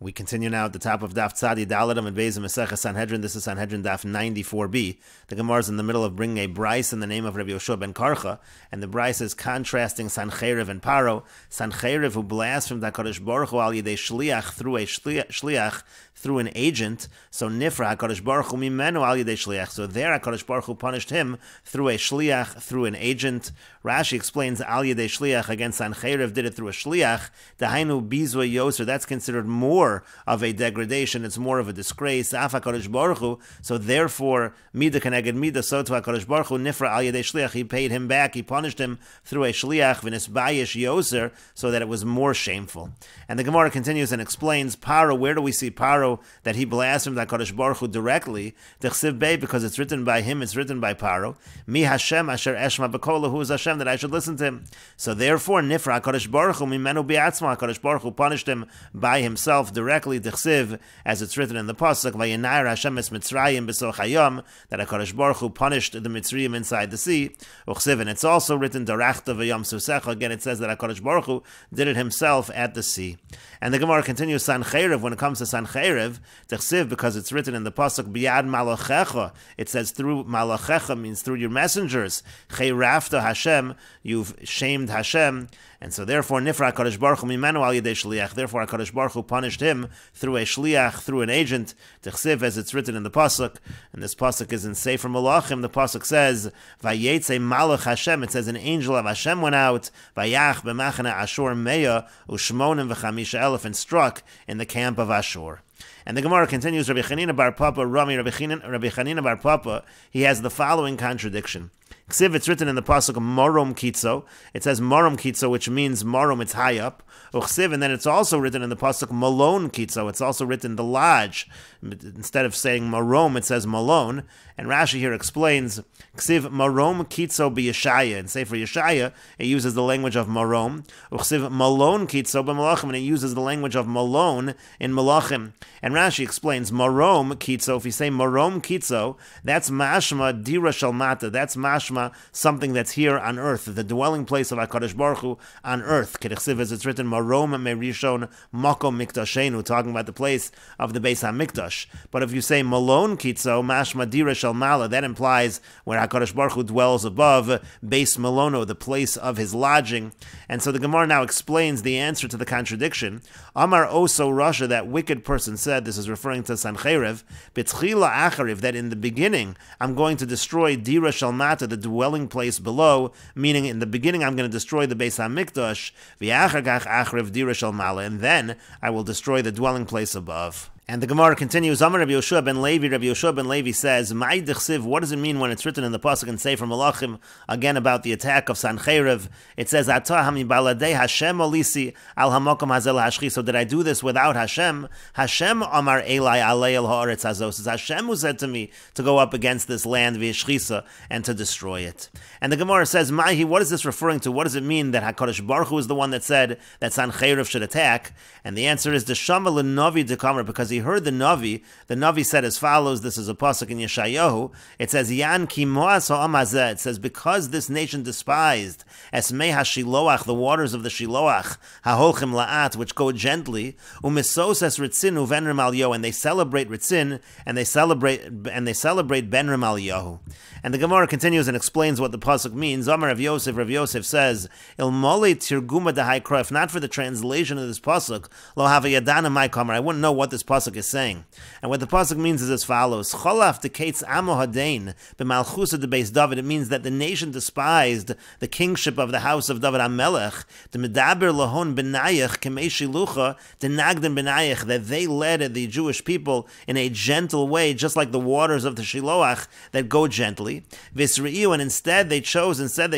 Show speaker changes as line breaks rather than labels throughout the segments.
We continue now at the top of Daf Tzadi Daladam and Beis Mesechet Sanhedrin. This is Sanhedrin Daf 94b. The Gemara is in the middle of bringing a bryce in the name of Rabbi Yoshua ben Karcha, and the bryce is contrasting Sancheriv and Paro. Sancheriv, who blasphemed HaKadosh Baruch Hu al Yidei Shliach through a Shliach, through an agent. So Nifra HaKadosh Baruch Hu mimenu al Yidei Shliach. So there HaKadosh Baruch Hu punished him through a Shliach, through an agent. Rashi explains al Yidei Shliach against Sancheriv did it through a Shliach. Dahainu Bizwa Yoser, that's considered more of a degradation, it's more of a disgrace. Af HaKadosh Baruch Hu, so therefore, Mida Keneged Mida, so to HaKadosh Baruch Hu, Nifra al Yedei Shliach, he paid him back, he punished him through a Shliach, V'nisbayish Yoser, so that it was more shameful. And the Gemara continues and explains, Paro, where do we see Paro, that he blasphemed HaKadosh Baruch Hu directly? Dechsiv Bey, because it's written by him, it's written by Paro. Mi Hashem Asher Eshma B'kola, who is Hashem, that I should listen to him. So therefore, Nifra HaKadosh Baruch Hu, Mimenu Bi'atzma, HaKadosh Baruch Hu punished him by himself directly, Dechsiv, as it's written in the Pasuk, Vayinair Hashem es Mitzrayim b'soch hayom, that HaKadosh Baruch Hu punished the Mitzrayim inside the sea. Uchsiv, and it's also written, Darachta v'yom susecha, again it says that HaKadosh Baruch Hu did it himself at the sea. And the Gemara continues, Sancheriv, when it comes to Sancheriv, Dechsiv, because it's written in the Pasuk, Biyad Malachecha, it says through Malachecha, means through your messengers, Cheirafta Hashem, you've shamed Hashem, and so therefore, Nifra HaKadosh Baruch Hu mimenu al Yidei Shliach, therefore HaKadosh Baruch Hu punished him through a Shliach, through an agent, Dechsiv, as it's written in the Pasuk, and this Pasuk is in Sefer Malachim, the Pasuk says, Vayetze Malach Hashem, it says an angel of Hashem went out, Vayach b'machana Ashur Meya, Ushmonim v'chamisha elef, and struck in the camp of Ashur. And the Gemara continues, Rabbi Chanina bar Papa, Rabbi Chanina bar Papa, he has the following contradiction. Ksiv, it's written in the pasuk Morom Kitzo. It says Morom Kitzo, which means Morom, it's high up. Uchsiv, and then it's also written in the pasuk Malone Kitzo. It's also written the lodge. Instead of saying Morom, it says Malone. And Rashi here explains Ksiv Morom Kitzo b'Yeshaya. And say for Yeshaya, it uses the language of Morom. Uchsiv Malone Kitzo b'Malachim, and it uses the language of Malone in Malachim. And Rashi explains Morom Kitzo. If you say Morom Kitzo, that's mashma dira shalmata. That's mashma something that's here on earth, the dwelling place of HaKadosh Baruch Hu on earth. Kedechsiv, as it's written, Marom Merishon Makom Mikdashenu, talking about the place of the Beis HaMikdash. But if you say Malon Kitzo, Mashma Dira Shel Mala, that implies where HaKadosh Baruch Hu dwells above, Beis Malono, the place of his lodging. And so the Gemara now explains the answer to the contradiction. Amar Oso Rasha, that wicked person said, this is referring to Sancheriv, B'tchila Achariv, that in the beginning I'm going to destroy Dira Shel Mata, the dwelling place below, meaning in the beginning I'm going to destroy the Beis HaMikdash, v'yachar achrev dira shel mala, and then I will destroy the dwelling place above. And the Gemara continues, Amar Rabbi Yoshua ben Levi says, Ma'id dechsiv, what does it mean when it's written in the Pasuk and Sefer Malachim, again about the attack of Sancheriv? It says, Atah hamibaladei Hashem olisi al hamokom hazel hashchi. So did I do this without Hashem? Hashem Amar Elai alei el ha'aretz hazos. It's Hashem who said to me to go up against this land v'yishchisa and to destroy it. And the Gemara says, Mahi, what is this referring to? What does it mean that HaKadosh Baruch Hu is the one that said that Sancheriv should attack? And the answer is, the Shama l'Navi dekamar, because he heard the Navi said as follows, this is a pasuk in Yeshayahu, it says, Yan ki moas ha'amazeh, it says, because this nation despised esmei ha-shiloach, the waters of the Shiloach, ha'holchim la'at, which go gently, u'misos es ritzin u'ven Rimalyo, and they celebrate ritzin, and they celebrate ben Rimalyahu. And the Gemara continues and explains what the pasuk means. Amar Rav Yosef says, Ilmole tirguma dehai, if not for the translation of this pasuk, lo hava yadana mai kamar, I wouldn't know what this pasuk is saying. And what the pasuk means is as follows: Cholaf dekates amo hadein b'malchusa de beis David. It means that the nation despised the kingship of the house of David HaMelech. The medaber lahon benayach kemei shilucha denagden benayach, that they led the Jewish people in a gentle way, just like the waters of the Shiloach that go gently. Visriu, and instead they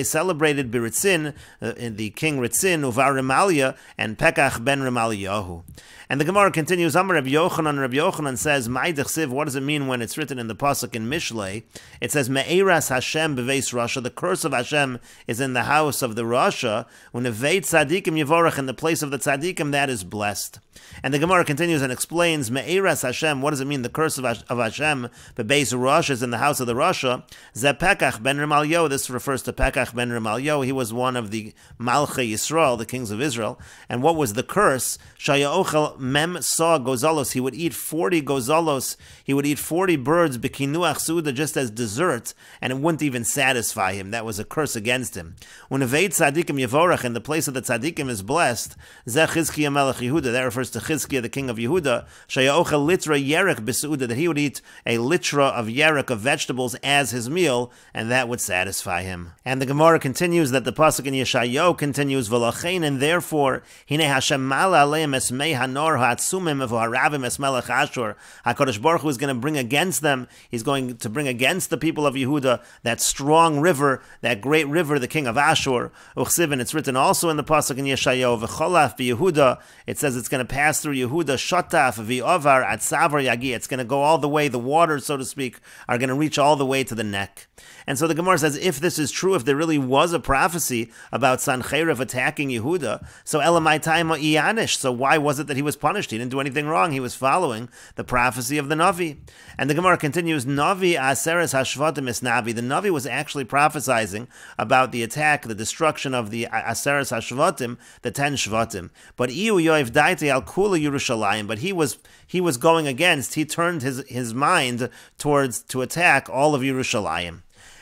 celebrated Biritzin, the king Ritzin, Uvar Rimalya, and Pekach ben Rimalyahu. And the Gemara continues, Amar Rabbi Yochanan says, Ma'id dechsiv, what does it mean when it's written in the pasuk in Mishlei? It says, Me'eras Hashem beveis Rasha, the curse of Hashem is in the house of the Rasha, when Neveit Tzadikim Yevorach, in the place of the Tzadikim that is blessed. And the Gemara continues and explains, Me'eras Hashem, what does it mean, the curse of Hashem, Bebeis Rosh is in the house of the Rasha, Ze Pekach ben Remalyo, this refers to Pekach ben Remalyo, he was one of the Malchei Yisrael, the kings of Israel, and what was the curse? Shaya mem sa gozalos, he would eat 40 gozalos, he would eat 40 birds, Bekinuach Suda, just as dessert, and it wouldn't even satisfy him. That was a curse against him. When Aveit Tzadikim Yevorach, in the place of the Tzadikim is blessed, Ze Chizkiya Melech Yehuda, that refers to Chizkiya, the king of Yehuda, Shaya'ocha litra yerek b'suda, that he would eat a litra of yerek, of vegetables, as his meal, and that would satisfy him. And the Gemara continues that the pasuk in Yeshayahu continues, V'lachein, and therefore, Hine Hashem mala aleim esmei hanor ha'atzumim v'haravim es melech Ashur. HaKadosh Baruch Hu is going to bring against them, he's going to bring against the people of Yehuda that strong river, that great river, the king of Ashur. Uchsiv, and it's written also in the pasuk in Yeshayahu, V'cholaf b'Yehuda, it says it's going to pass through Yehuda, Shotaf v'Ovar at Savar Yagi. It's going to go all the way, the waters, so to speak, are going to reach all the way to the neck. And so the Gemara says, if this is true, if there really was a prophecy about Sancheriv attacking Yehuda, so Elamai Taima Iyanish, so why was it that he was punished? He didn't do anything wrong. He was following the prophecy of the Navi. And the Gemara continues, Navi Aseres Hashvatim is Navi. The Navi was actually prophesying about the attack, the destruction of the Aseres Hashvatim, the 10 Shvatim. But Iu Yoiv Daite Al Kula Yerushalayim, but he was going against, he turned his mind towards to attack all of Yerushalayim.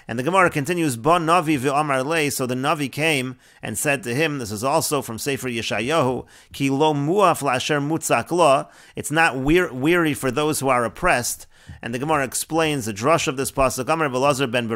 And the Gemara continues, Bon Navi v'Amar lei, so the Navi came and said to him, this is also from Sefer Yeshayahu, Ki lo muaf la'asher mutzak lo, it's not weary for those who are oppressed. And the Gemara explains the drush of this pasuk. Amar Rabbi Elazar ben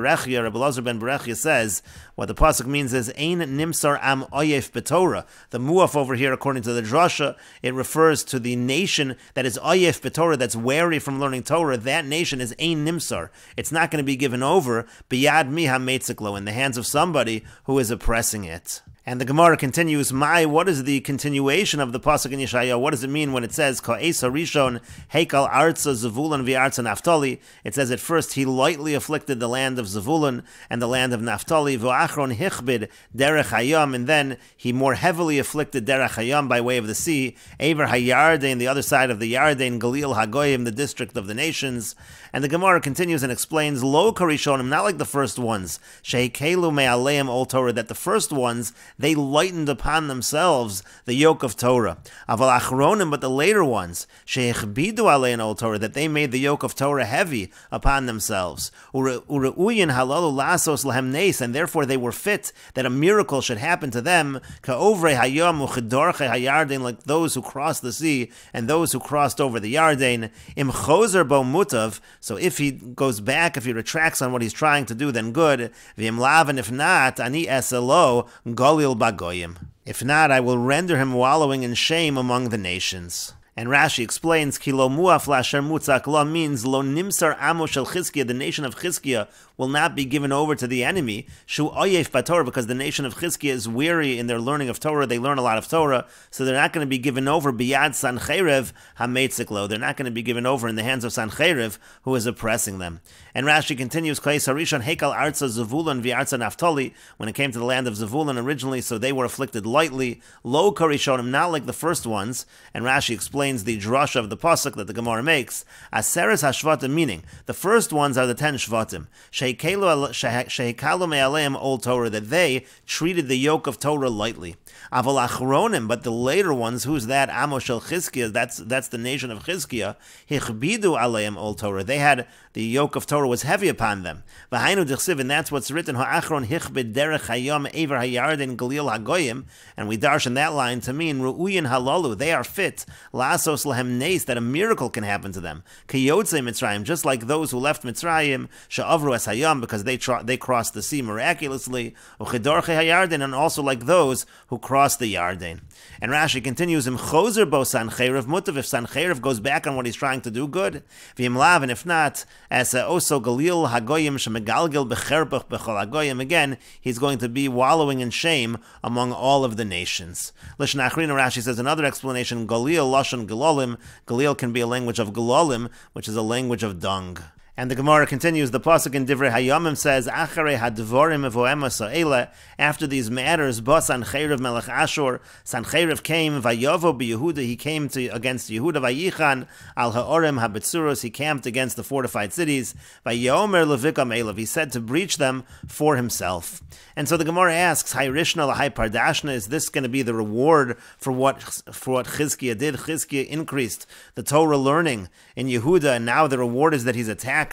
Berechia says, what the pasuk means is, Ein nimsar am oyef b'Torah. The muaf over here, according to the drasha, it refers to the nation that is oyef b'Torah, that's wary from learning Torah. That nation is ein nimsar. It's not going to be given over, biyad mi ha-metziklo, in the hands of somebody who is oppressing it. And the Gemara continues, what is the continuation of the pasuk in Yeshayahu? What does it mean when it says, Ka'es harishon heikal arza Zevulun v'arza Naftali? It says at first, he lightly afflicted the land of Zevulun and the land of Naftali, v'achron hichbid derech hayam, and then he more heavily afflicted derech hayam by way of the sea, Ever hayardain, the other side of the Yardain, Galil hagoyim, the district of the nations. And the Gemara continues and explains, Lo karishonim, not like the first ones, sheikelu me'aleim ol Torah, that the first ones, they lightened upon themselves the yoke of Torah. Aval achronim, but the later ones, sheichbidu alein ol Torah, that they made the yoke of Torah heavy upon themselves. Ureuyin halalu lasos lahem neis, and therefore they were fit that a miracle should happen to them. Ka'ovrei hayam uchidorchei hayardain, like those who crossed the sea and those who crossed over the Yardain. Im chozer bo mutav, so if he goes back, if he retracts on what he's trying to do, then good. V'im lav, and if not, ani eselo golil bagoyim. If not, I will render him wallowing in shame among the nations. And Rashi explains, Ki lo muaf la'asher mutzak lo means lo nimsar amo shel Chizkiya, the nation of Chizkiya will not be given over to the enemy, shu oyef b'Torah, because the nation of Chizkiya is weary in their learning of Torah. They learn a lot of Torah, so they're not going to be given over biyad Sancheriv ha-metziklo. They're not going to be given over in the hands of Sancheriv, who is oppressing them. And Rashi continues, Kais harishon heikal arza Zevulun v'arza Naftali, when it came to the land of Zevulun originally, so they were afflicted lightly. Lo karishonim, not like the first ones. And Rashi explains the drush of the pasuk that the Gemara makes. Aseres hashvatim, meaning the first ones are the 10 shvatim. Shehikalu me'aleim ol Torah, that they treated the yoke of Torah lightly. Aval achronim, but the later ones, who's that? Amo shel Chizkiya, that's the nation of Chizkiya. Hichbidu aleim ol Torah, they had the yoke of Torah was heavy upon them. V'hainu d'chsiv, and that's what's written. Ha'achron hichbid derech hayam ever hayardin galil hagoyim, and we darsh in that line to mean ru'uyin halalu, they are fit lasos lahem neis, that a miracle can happen to them. Kiyotzei Mitzrayim, just like those who left Mitzrayim, she'avru es hayam, because they crossed the sea miraculously. Uchidorchei hayardin, and also like those who crossed the Yardain. And Rashi continues, Im chozer bo Sancheriv mutav, if Sancheriv goes back on what he's trying to do, good. V'im lav, and if not, as oso galil hagoyim shemegalgil becherpach bechol hagoyim, again, he's going to be wallowing in shame among all of the nations. Lishna Achrina, Rashi says another explanation, galil lashon galolim, galil can be a language of galolim, which is a language of dung. And the Gemara continues, the pasuk in Divrei Hayomim says, Acharei hadvorim evoema so'ele, after these matters, ba Sanhedrin melech Ashur, Sanhedrin came, vayovo b'Yehuda, he came against Yehuda, vayichan al ha'orem habetzuros, he camped against the fortified cities, vayomer levikam elav, he said to breach them for himself. And so the Gemara asks, Hayrishna lahai pardashna, is this going to be the reward for what Chizkiah did? Chizkiah increased the Torah learning in Yehuda, and now the reward is that he's attacked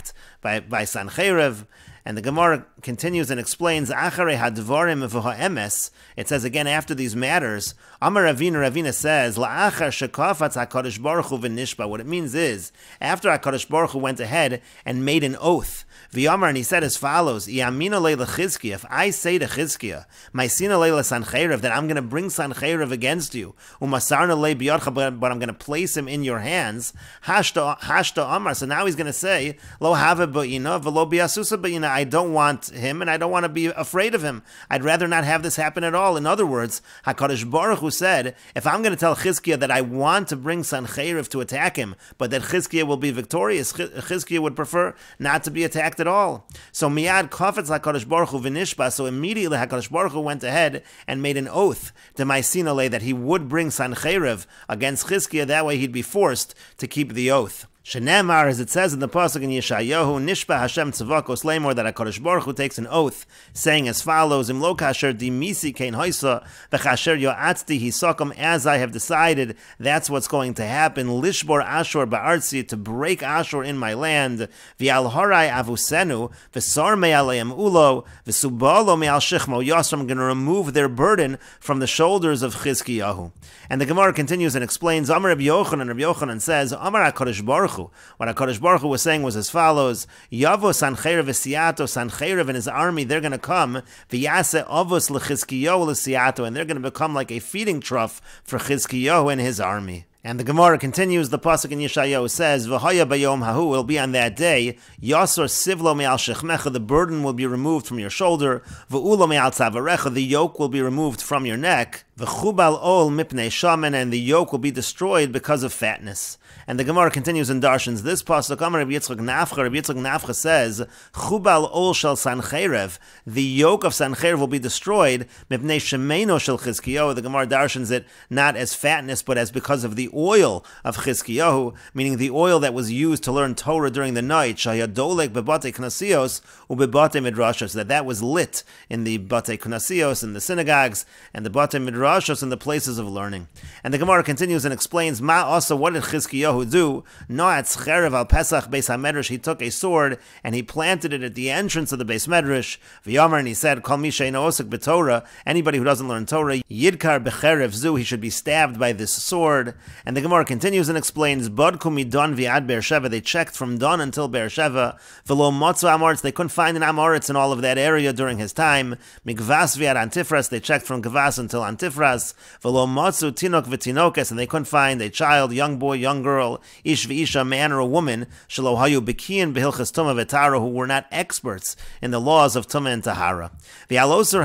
by Sanhedrin. And the Gemara continues and explains, Acharei hadvarim v'ha'emes, it says again after these matters, Amar Ravina says, La'achar shekafatz HaKadosh Baruch Hu v'nishba, what it means is, after HaKadosh Baruch Hu went ahead and made an oath, V'yamar, and he said as follows, Yamina leila Chizkiah, if I say to Chizkiah, Ma'isina leila Sanhedrin, that I'm going to bring Sanhedrin against you, Umasarna le biyadcha, but I'm going to place him in your hands, Hashta Amar, so now he's going to say, Lo have ba'ina, v'lo bi'asusa ba'ina, I don't want him, and I don't want to be afraid of him. I'd rather not have this happen at all. In other words, HaKadosh Baruch Hu said, if I'm going to tell Chizkiah that I want to bring Sanhedrin to attack him, but that Chizkiah will be victorious, Chizkiah would prefer not to be attacked at all. So miyad kafetz HaKadosh Baruch Hu v'nishba, so immediately HaKadosh Baruch Hu went ahead and made an oath to Ma'asina le, that he would bring Sanhedrin against Chizkiah, that way he'd be forced to keep the oath. Shenemar, as it says in the pasuk in Yeshayahu, Nishba Hashem Tzavakos Lemor, that HaKadosh Baruch Hu takes an oath, saying as follows, Imlo kasher dimisi kein hoisa, v'chasher yo'atzti hisakom, as I have decided, that's what's going to happen, Lishbor Ashur ba'artzi, to break Ashur in my land, v'al harai avusenu, v'sar me'aleim ulo, v'subalo me'al shechmo yasram, I'm going to remove their burden from the shoulders of Chizkiyahu. And the Gemara continues and explains, Amar Rabbi Yochanan says, Amar HaKadosh Baruch Hu, what HaKadosh Baruch Hu was saying was as follows, Yavo Sanhedrin v'siato, Sanhedrin and his army, they're going to come, v'yase avos l'Chizkiyahu l'siato, and they're going to become like a feeding trough for Chizkiyahu and his army. And the Gemara continues, the pasuk in Yeshayahu says, V'haya bayom hahu, will be on that day, Yasor sivlo me'al shechmecha, the burden will be removed from your shoulder, V'ulo me'al tzavarecha, the yoke will be removed from your neck, V'chubal ol mipnei shaman, and the yoke will be destroyed because of fatness. And the Gemara continues and darshans this pasuk. Amar Rabbi Yitzchak Nafcha says, Chubal ol shel Sanhedrin, the yoke of Sanhedrin will be destroyed, mipnei shemeino shel Chizkiyahu. The Gemara darshans it not as fatness, but as because of the oil of Chizkiyahu, meaning the oil that was used to learn Torah during the night, shayadolek bebate knasios ubebate midrashos, that was lit in the bate knasios, in the synagogues, and the bate midrashos, in the places of learning. And the Gemara continues and explains, Ma also, what did Chizkiyahu do? Noatz cherev al Pesach Beis HaMedrash, he took a sword and he planted it at the entrance of the Beis Medrash. V'yamar, and he said, Kol mi she'eino osek b'Torah, anybody who doesn't learn Torah, yidkar b'cherev zu, he should be stabbed by this sword. And the Gemara continues and explains, Bodku midon v'ad Beersheva, they checked from Don until Beersheva, v'lo motzu Amoritz, they couldn't find an Amoritz in all of that area during his time, Migvas v'ad Antifras, they checked from Gvas until Antifras, v'lo motzu Tinok v'Tinokes, and they couldn't find a child, young boy, young girl, Ish v'Isha, man or a woman, Shelo hayu bekiyin b'hilchas Tumah v'Tahara, who were not experts in the laws of Tumah and Tahara. V'aloso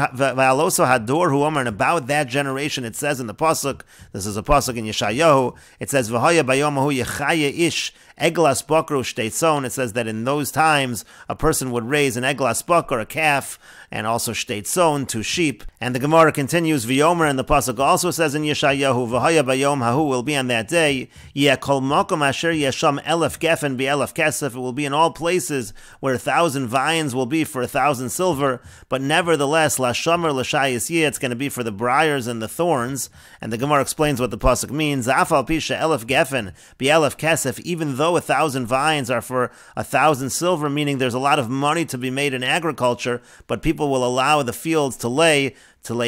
hador hu omer, and about that generation it says in the pasuk, this is a pasuk in Yeshayahu, it says, V'haya bayomahu yechaya ish eglas bakru shteitzon, it says that in those times a person would raise an eglas bakr, a calf, and also shteitzon, 2 sheep. And the Gemara continues, V'yomer, and the pasuk also says in Yeshayahu, V'haya bayom hahu, will be on that day, Yeh kol makom asher yesham elef gefen bi-elef kesef, it will be in all places where 1,000 vines will be for 1,000 silver, but nevertheless, la shomer l'shayis yeh, it's going to be for the briars and the thorns. And the Gemara explains what the pasuk means, Afal pisha elef gefen bi-elef kesef, even though 1,000 vines are for 1,000 silver, meaning there's a lot of money to be made in agriculture, but people will allow the fields to lay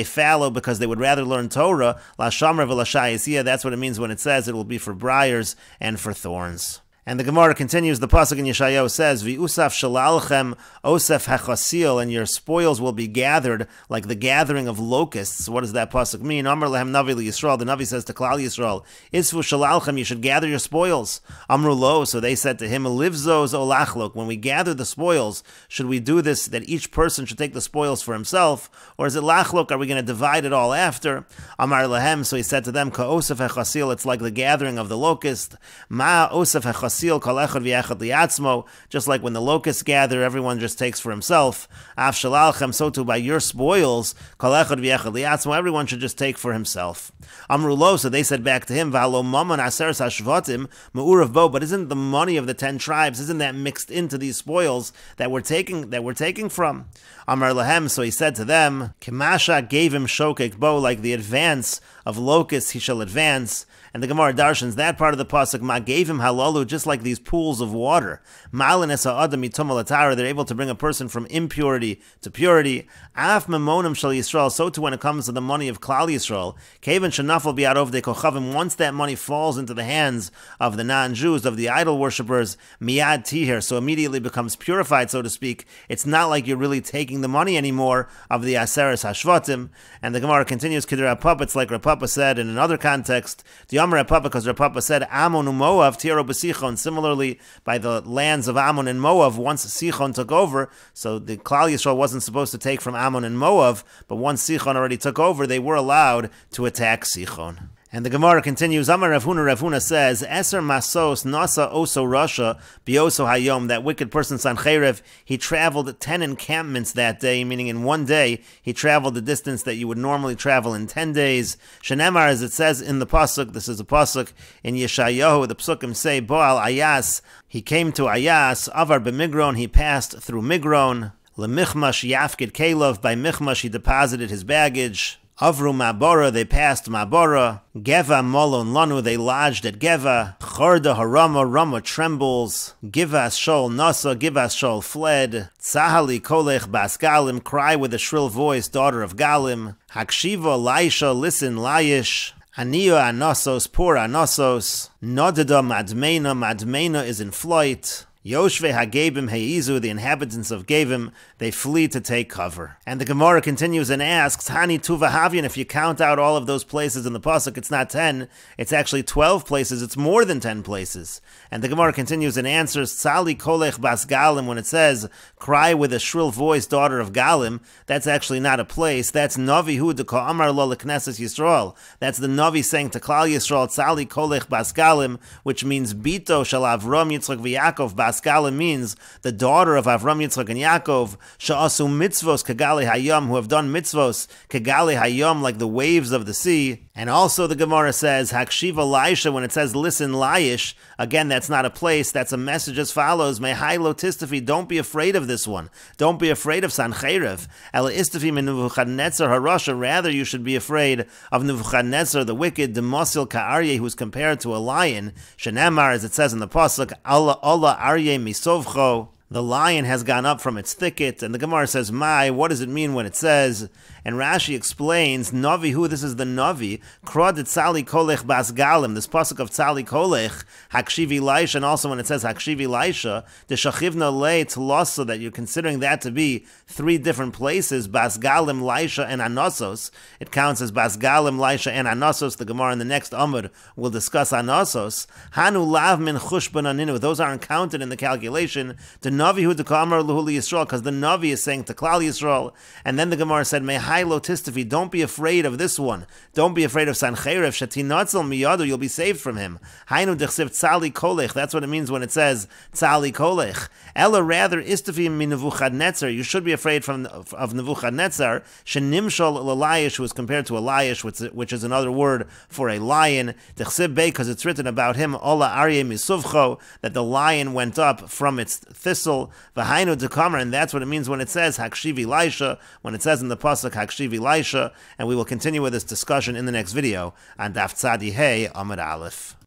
fallow because they would rather learn Torah. La shamra v'la, that's what it means when it says it will be for briars and for thorns. And the Gemara continues, the pasuk in Yeshayahu says, V'usaf shalalchem osef hachasil, and your spoils will be gathered like the gathering of locusts. What does that pasuk mean? Amar lehem navi Yisrael, the Navi says to Klal Yisrael, Isfu shalalchem, you should gather your spoils. Amru lo, so they said to him, Livzos olachlok, when we gather the spoils, should we do this, that each person should take the spoils for himself, or is it lachlok, are we going to divide it all after? Amar lehem, so he said to them, Ka osef hachasil, it's like the gathering of the locust. Ma osef hachasil, masil kol echad v'echad liatzmo, just like when the locusts gather, everyone just takes for himself. Af shalalchem, so too by your spoils, kol echad v'echad liatzmo, everyone should just take for himself. Amru lo, so they said back to him, v'alo mammon aseres hashvatim me'urav bo, but isn't the money of the 10 tribes, isn't that mixed into these spoils that we're taking from? Amar lahem, so he said to them, Kemasha gave him shokek bo, like the advance of locusts he shall advance. And the Gemara darshans that part of the pasuk, ma gave him halalu, just like these pools of water. Ma'alin es ha'adam mitum alatara, they're able to bring a person from impurity to purity. Af memonim shel Yisrael, so too when it comes to the money of Klal Yisrael. Kevan shenafel bi'arov de kochavim, once that money falls into the hands of the non-Jews, of the idol worshippers, miyad tiher, so immediately becomes purified, so to speak. It's not like you're really taking the money anymore of the Aseres Hashvatim. And the Gemara continues, Kid Rapapa, it's like Rapapa said in another context, the Amar Rapapa, because Rapapa said, Ammon u'Moav tiro b'Sichon, similarly by the lands of Ammon and Moav, once Sichon took over, so the Klal Yisrael wasn't supposed to take from Ammon and Moav, but once Sichon already took over, they were allowed to attack Sichon. And the Gemara continues, Amar Rav Huna says, Eser masos nasa oso rasha bioso hayom, that wicked person Sancheriv, he traveled 10 encampments that day, meaning in one day, he traveled the distance that you would normally travel in 10 days. Shenemar, as it says in the Pasuk, this is a Pasuk in Yeshayahu, the Psukim say, Boal Ayas, he came to Ayas, Avar b'Migron, he passed through Migron, Lemichmash Yafkid Kalov, by Michmash he deposited his baggage. Avru Mabora, they passed Mabora. Geva Molon Lanu, they lodged at Geva. Chorda Harama, Rama trembles. Givas Shol Nasa, Givas Shol fled. Tzahali Kolech Bas Galim, cry with a shrill voice, daughter of Galim. Hakshiva Laisha, listen Laish. Aniya Anosos, poor Anosos. Nodada Madmena, Madmena is in flight. Yoshve HaGebim Heizu, the inhabitants of Gebim, they flee to take cover. And the Gemara continues and asks, Hani Tuva Havyan, if you count out all of those places in the Pasuk, it's not 10, it's actually 12 places, it's more than 10 places. And the Gemara continues and answers, Tzali Kolech Bas Galim, when it says, cry with a shrill voice, daughter of Galim, that's actually not a place, that's Navi Hu Deka Amar Lo Leknesses Yisrael. That's the Navi saying to Klal Yisrael, Tzali Kolech Bas Galim, which means Bito Shal Avram Yitzchak V'Yakov. Bas Galim means the daughter of Avram, Yitzchak, and Yaakov, Sha'asu mitzvos kagali hayom, who have done mitzvos kagali hayom, like the waves of the sea. And also the Gemara says, Hakshiva Laisha, when it says listen Laish, again, that's not a place, that's a message as follows, Mehailo Tistafi, don't be afraid of this one. Don't be afraid of Sancheriv. Ela Istafi min Nebuchadnezzar Harasha, rather you should be afraid of Nebuchadnezzar, the wicked, Demosil Ka'aryeh, who's compared to a lion. Shenemar, as it says in the Pasuk, Allah Aryeh Misovcho, the lion has gone up from its thicket. And the Gemara says, Mai, what does it mean when it says? And Rashi explains, Navi, who this is the Navi, Krod Tzali Kolech Bas Galim, this pasuk of Tzali Kolech, Hakshivi Laisha, and also when it says Hakshivi Laisha, the Shachivna Le Tlasa, that you're considering that to be 3 different places, Bas Galim, Laisha, and Anosos. It counts as Bas Galim, Laisha, and Anosos. The Gemara in the next Amud will discuss Anosos. Hanu Lav Min Chushban Aninu, those aren't counted in the calculation. The Navi Hu Dekamar Luhuli Yisrael, because the Navi is saying to Klal Yisrael. And then the Gemara said, Mehai Tistafi, don't be afraid of this one. Don't be afraid of Sancheriv. Shatinatzel miyadu, you'll be saved from him. Hainu dechsiv tzali kolech. That's what it means when it says tzali kolech. Ella, rather, istafi min Nebuchadnezzar. You should be afraid of Nebuchadnezzar. Shenimshal l'layish, who is compared to a layish, which is another word for a lion. Dechsiv be, because it's written about him, Ola aryeh misuvcho, that the lion went up from its thistle. V'hainu dekamer, and that's what it means when it says Hakshivi Laisha, when it says in the pasuk Hakshivi Laisha, and we will continue with this discussion in the next video on Daf Tzadi Hey Amud Aleph.